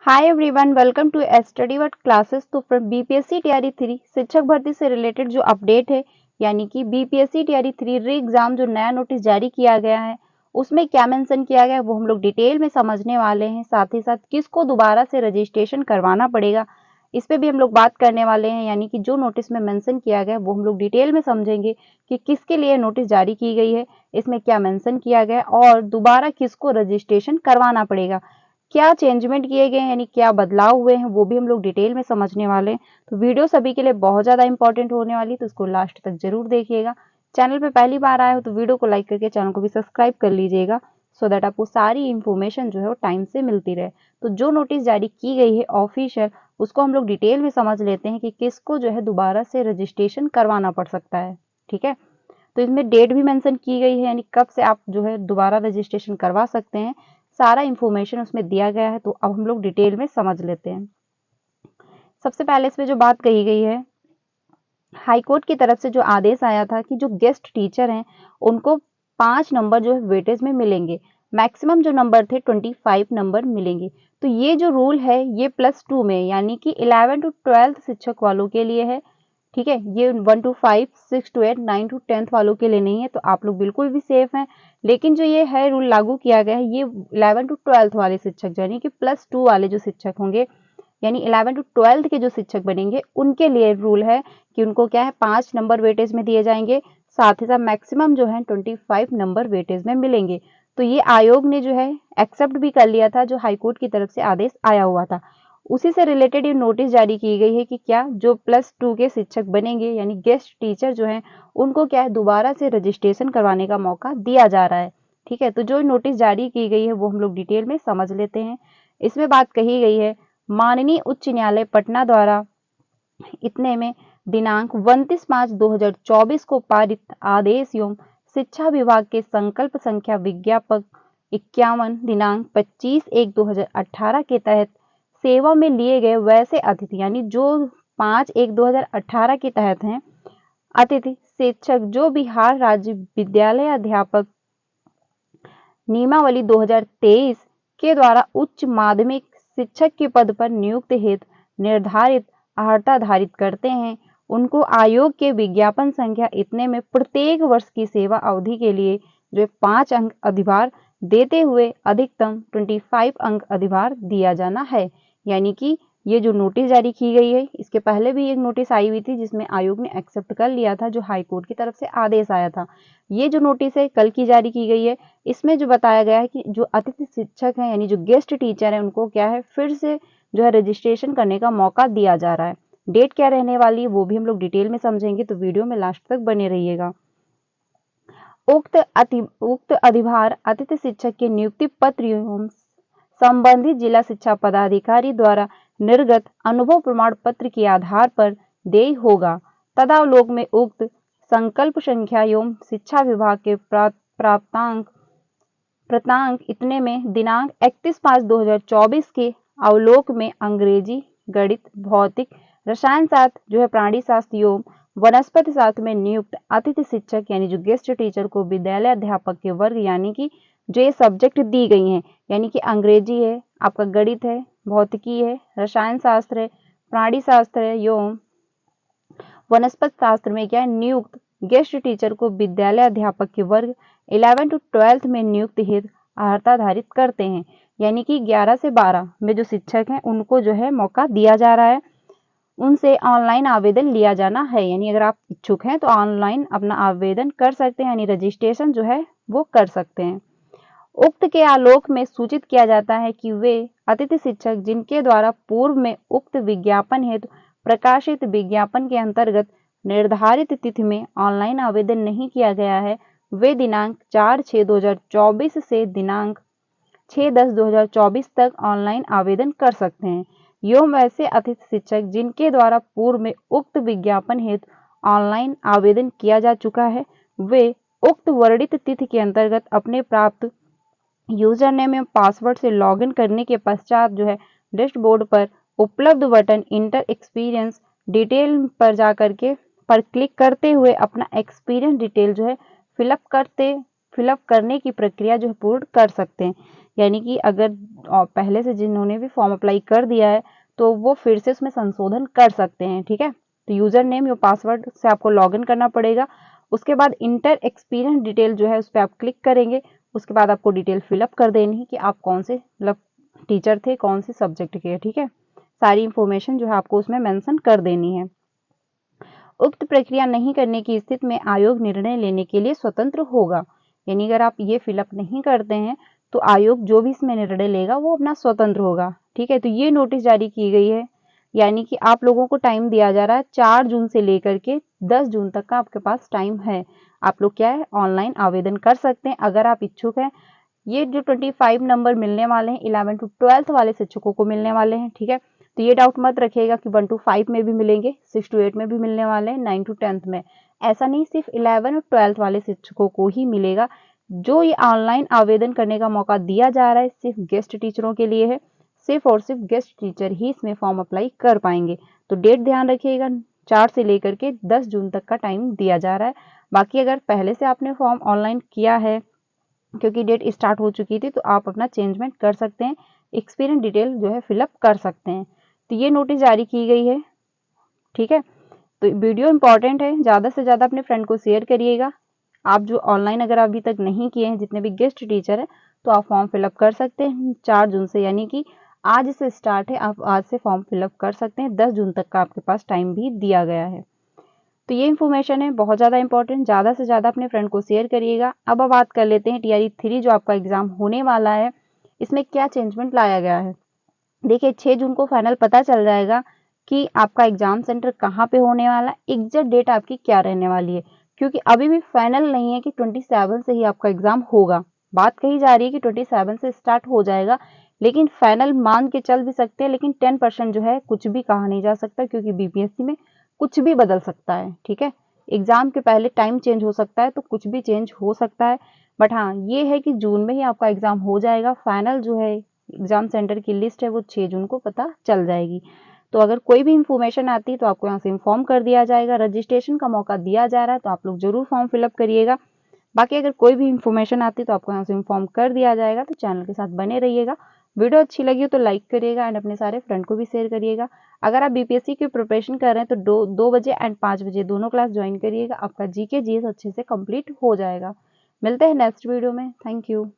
Hi everyone, welcome to study word classes. तो from BPSC तैयारी 3 शिक्षक भर्ती से रिलेटेड जो अपडेट है, यानी कि बीपीएससी तैयारी 3 री एग्जाम जो नया नोटिस जारी किया गया है, उसमें क्या मेंशन किया गया है वो हम लोग डिटेल में समझने वाले हैं। साथ ही साथ किसको दोबारा से रजिस्ट्रेशन करवाना पड़ेगा, इस पे भी हम लोग बात करने वाले हैं। यानी कि जो नोटिस में मेंशन किया गया है वो हम लोग डिटेल में समझेंगे कि किसके लिए नोटिस जारी की गई है, इसमें क्या मेंशन किया गया है और दोबारा किसको रजिस्ट्रेशन करवाना पड़ेगा, क्या चेंजमेंट किए गए हैं, यानी क्या बदलाव हुए हैं, वो भी हम लोग डिटेल में समझने वाले हैं। तो वीडियो सभी के लिए बहुत ज़्यादा इंपॉर्टेंट होने वाली, तो इसको लास्ट तक जरूर देखिएगा। चैनल पे पहली बार आए हो तो वीडियो को लाइक करके चैनल को भी सब्सक्राइब कर लीजिएगा, सो दैट आपको सारी इन्फॉर्मेशन जो है वो टाइम से मिलती रहे। तो जो नोटिस जारी की गई है ऑफिशियल, उसको हम लोग डिटेल में समझ लेते हैं कि किसको जो है दोबारा से रजिस्ट्रेशन करवाना पड़ सकता है। ठीक है, तो इसमें डेट भी मेंशन की गई है, यानी कब से आप जो है दोबारा रजिस्ट्रेशन करवा सकते हैं, सारा इंफॉर्मेशन उसमें दिया गया है। तो अब हम लोग डिटेल में समझ लेते हैं। सबसे पहले इसमें जो बात कही गई है, हाईकोर्ट की तरफ से जो आदेश आया था कि जो गेस्ट टीचर हैं उनको 5 नंबर जो है वेटेज में मिलेंगे। मैक्सिमम जो नंबर थे 25 नंबर मिलेंगे। तो ये जो रूल है ये +2 में, यानी कि 11 टू 12 शिक्षक वालों के लिए है। ठीक है, ये 1 टू 5, 6 टू 8, 9 टू 10 वालों के लिए नहीं है, तो आप लोग बिल्कुल भी सेफ हैं। लेकिन जो ये है रूल लागू किया गया है, ये 11 टू 12 वाले शिक्षक यानी कि +2 वाले जो शिक्षक होंगे, यानी 11 टू 12 के जो शिक्षक बनेंगे उनके लिए रूल है कि उनको क्या है 5 नंबर वेटेज में दिए जाएंगे। साथ ही साथ मैक्सिमम जो है 25 नंबर वेटेज में मिलेंगे। तो ये आयोग ने जो है एक्सेप्ट भी कर लिया था, जो हाईकोर्ट की तरफ से आदेश आया हुआ था। उसी से रिलेटेड ये नोटिस जारी की गई है कि क्या जो +2 के शिक्षक बनेंगे यानी गेस्ट टीचर जो हैं उनको क्या है दोबारा से रजिस्ट्रेशन करवाने का मौका दिया जा रहा है। ठीक है, तो जो नोटिस जारी की गई है वो हम लोग डिटेल में समझ लेते हैं। इसमें बात कही गई है, माननीय उच्च न्यायालय पटना द्वारा इतने में दिनांक 29 मार्च 2024 को पारित आदेश एवं शिक्षा विभाग के संकल्प संख्या विज्ञापक 51 दिनांक 25/1/2018 के तहत सेवा में लिए गए वैसे अतिथि, यानी जो 5/1/2018 के तहत हैं, अतिथि शिक्षक जो बिहार राज्य विद्यालय अध्यापक नियमावली 2023 के द्वारा उच्च माध्यमिक शिक्षक के पद पर नियुक्त हेतु निर्धारित अर्हता धारित करते हैं, उनको आयोग के विज्ञापन संख्या इतने में प्रत्येक वर्ष की सेवा अवधि के लिए जो 5 अंक अधिभार देते हुए अधिकतम 25 अंक अधिभार दिया जाना है। यानी कि ये जो नोटिस जारी की गई है, इसके पहले भी एक नोटिस आई हुई थी जिसमें आयोग ने एक्सेप्ट कर लिया था, जो हाईकोर्ट की तरफ से आदेश आया था। ये जो नोटिस है कल की जारी की गई है। इसमें जो बताया गया है कि जो अतिथि शिक्षक हैं यानी जो गेस्ट टीचर हैं उनको क्या है फिर से जो है रजिस्ट्रेशन करने का मौका दिया जा रहा है। डेट क्या रहने वाली है वो भी हम लोग डिटेल में समझेंगे, तो वीडियो में लास्ट तक बने रहिएगा। उक्त अधिभार अतिथि शिक्षक के नियुक्ति पत्र एवं संबंधित जिला शिक्षा पदाधिकारी द्वारा निर्गत अनुभव प्रमाण पत्र के आधार पर देय होगा। तदावलोक में उक्त संकल्प संख्या एवं शिक्षा विभाग के प्राप्तांक इतने में दिनांक 31 मार्च 2024 के अवलोक में अंग्रेजी, गणित, भौतिक, रसायन शास्त्र जो है प्राणी शास्त्र एवं वनस्पति शास्त्र में नियुक्त अतिथि शिक्षक यानी जो गेस्ट टीचर को विद्यालय अध्यापक के वर्ग, यानी कि जो ये सब्जेक्ट दी गई हैं, यानी कि अंग्रेजी है, आपका गणित है, भौतिकी है, रसायन शास्त्र है, प्राणी शास्त्र है एवं वनस्पति शास्त्र में क्या है नियुक्त गेस्ट टीचर को विद्यालय अध्यापक के वर्ग 11 टू 12 में नियुक्त हेतु अर्हता धारित करते हैं। यानी कि 11 से 12 में जो शिक्षक हैं उनको जो है मौका दिया जा रहा है, उनसे ऑनलाइन आवेदन लिया जाना है। यानी अगर आप इच्छुक हैं तो ऑनलाइन अपना आवेदन कर सकते हैं, यानी रजिस्ट्रेशन जो है वो कर सकते हैं। उक्त के आलोक में सूचित किया जाता है कि वे अतिथि शिक्षक जिनके द्वारा पूर्व में उक्त विज्ञापन हेतु प्रकाशित विज्ञापन के अंतर्गत निर्धारित तिथि में ऑनलाइन आवेदन नहीं किया गया है, वे दिनांक 4/6/2024 से दिनांक 6/10/2024 तक ऑनलाइन आवेदन कर सकते हैं। एवं वैसे अतिथि शिक्षक जिनके द्वारा पूर्व में उक्त विज्ञापन हेतु ऑनलाइन आवेदन किया जा चुका है, वे उक्त वर्णित तिथि के अंतर्गत अपने प्राप्त यूजर नेम एवं पासवर्ड से लॉगिन करने के पश्चात जो है डैशबोर्ड पर उपलब्ध बटन इंटर एक्सपीरियंस डिटेल पर जाकर के पर क्लिक करते हुए अपना एक्सपीरियंस डिटेल जो है फिलअप करने की प्रक्रिया जो है पूर्ण कर सकते हैं। यानी कि अगर पहले से जिन्होंने भी फॉर्म अप्लाई कर दिया है तो वो फिर से उसमें संशोधन कर सकते हैं। ठीक है, तो यूजर नेम या पासवर्ड से आपको लॉगिन करना पड़ेगा। उसके बाद इंटर एक्सपीरियंस डिटेल जो है उस पर आप क्लिक करेंगे। उसके बाद आपको डिटेल फिलअप कर देनी है कि आप कौन से मतलब टीचर थे, कौन से सब्जेक्ट के। ठीक है, सारी इंफॉर्मेशन जो है आपको उसमें मेंशन कर देनी है। उक्त प्रक्रिया नहीं करने की स्थिति में आयोग निर्णय लेने के लिए स्वतंत्र होगा। यानी अगर आप ये फिलअप नहीं करते हैं तो आयोग जो भी इसमें निर्णय लेगा वो अपना स्वतंत्र होगा। ठीक है, तो ये नोटिस जारी की गई है, यानी कि आप लोगों को टाइम दिया जा रहा है 4 जून से लेकर के 10 जून तक का आपके पास टाइम है। आप लोग क्या है ऑनलाइन आवेदन कर सकते हैं अगर आप इच्छुक हैं। ये जो 25 नंबर मिलने वाले हैं 11 टू 12th वाले शिक्षकों को मिलने वाले हैं। ठीक है, तो ये डाउट मत रखिएगा कि 1 to 5 में भी मिलेंगे, 6 to 8 में भी मिलने वाले हैं, 9 to 10th में। ऐसा नहीं, सिर्फ 11 और 12th वाले शिक्षकों को ही मिलेगा। जो ये ऑनलाइन आवेदन करने का मौका दिया जा रहा है सिर्फ गेस्ट टीचरों के लिए है। सिर्फ और सिर्फ गेस्ट टीचर ही इसमें फॉर्म अप्लाई कर पाएंगे। तो डेट ध्यान रखिएगा, 4 से लेकर के 10 जून तक का टाइम दिया जा रहा है। बाकी अगर पहले से आपने फॉर्म ऑनलाइन किया है क्योंकि डेट स्टार्ट हो चुकी थी तो आप अपना चेंजमेंट कर सकते हैं, एक्सपीरियंस डिटेल जो है फिलअप कर सकते हैं। तो ये नोटिस जारी की गई है। ठीक है, तो वीडियो इंपॉर्टेंट है, ज़्यादा से ज़्यादा अपने फ्रेंड को शेयर करिएगा। आप जो ऑनलाइन अगर अभी तक नहीं किए हैं, जितने भी गेस्ट टीचर हैं, तो आप फॉर्म फिलअप कर सकते हैं 4 जून से, यानी कि आज से स्टार्ट है, आप आज से फॉर्म फिलअप कर सकते हैं। 10 जून तक का आपके पास टाइम भी दिया गया है। तो ये इन्फॉर्मेशन है बहुत ज़्यादा इंपॉर्टेंट, ज़्यादा से ज़्यादा अपने फ्रेंड को शेयर करिएगा। अब बात कर लेते हैं TRE 3 जो आपका एग्जाम होने वाला है, इसमें क्या चेंजमेंट लाया गया है। देखिए 6 जून को फाइनल पता चल जाएगा कि आपका एग्जाम सेंटर कहाँ पे होने वाला है, एग्जैक्ट डेट आपकी क्या रहने वाली है, क्योंकि अभी भी फाइनल नहीं है कि 27 से ही आपका एग्जाम होगा। बात कही जा रही है कि 27 से स्टार्ट हो जाएगा, लेकिन फाइनल मान के चल भी सकते हैं, लेकिन 10% जो है कुछ भी कहा नहीं जा सकता, क्योंकि BPSC में कुछ भी बदल सकता है। ठीक है, एग्जाम के पहले टाइम चेंज हो सकता है तो कुछ भी चेंज हो सकता है। बट हाँ, ये है कि जून में ही आपका एग्जाम हो जाएगा। फाइनल जो है एग्जाम सेंटर की लिस्ट है वो 6 जून को पता चल जाएगी। तो अगर कोई भी इंफॉर्मेशन आती है तो आपको यहाँ से इन्फॉर्म कर दिया जाएगा। रजिस्ट्रेशन का मौका दिया जा रहा है तो आप लोग जरूर फॉर्म फिलअप करिएगा। बाकी अगर कोई भी इंफॉर्मेशन आती है तो आपको यहाँ से इन्फॉर्म कर दिया जाएगा। तो चैनल के साथ बने रहिएगा। वीडियो अच्छी लगी हो तो लाइक करिएगा एंड अपने सारे फ्रेंड को भी शेयर करिएगा। अगर आप BPSC की प्रिपरेशन कर रहे हैं तो 2 बजे एंड 5 बजे दोनों क्लास ज्वाइन करिएगा। आपका GK GS अच्छे से कंप्लीट हो जाएगा। मिलते हैं नेक्स्ट वीडियो में। Thank you.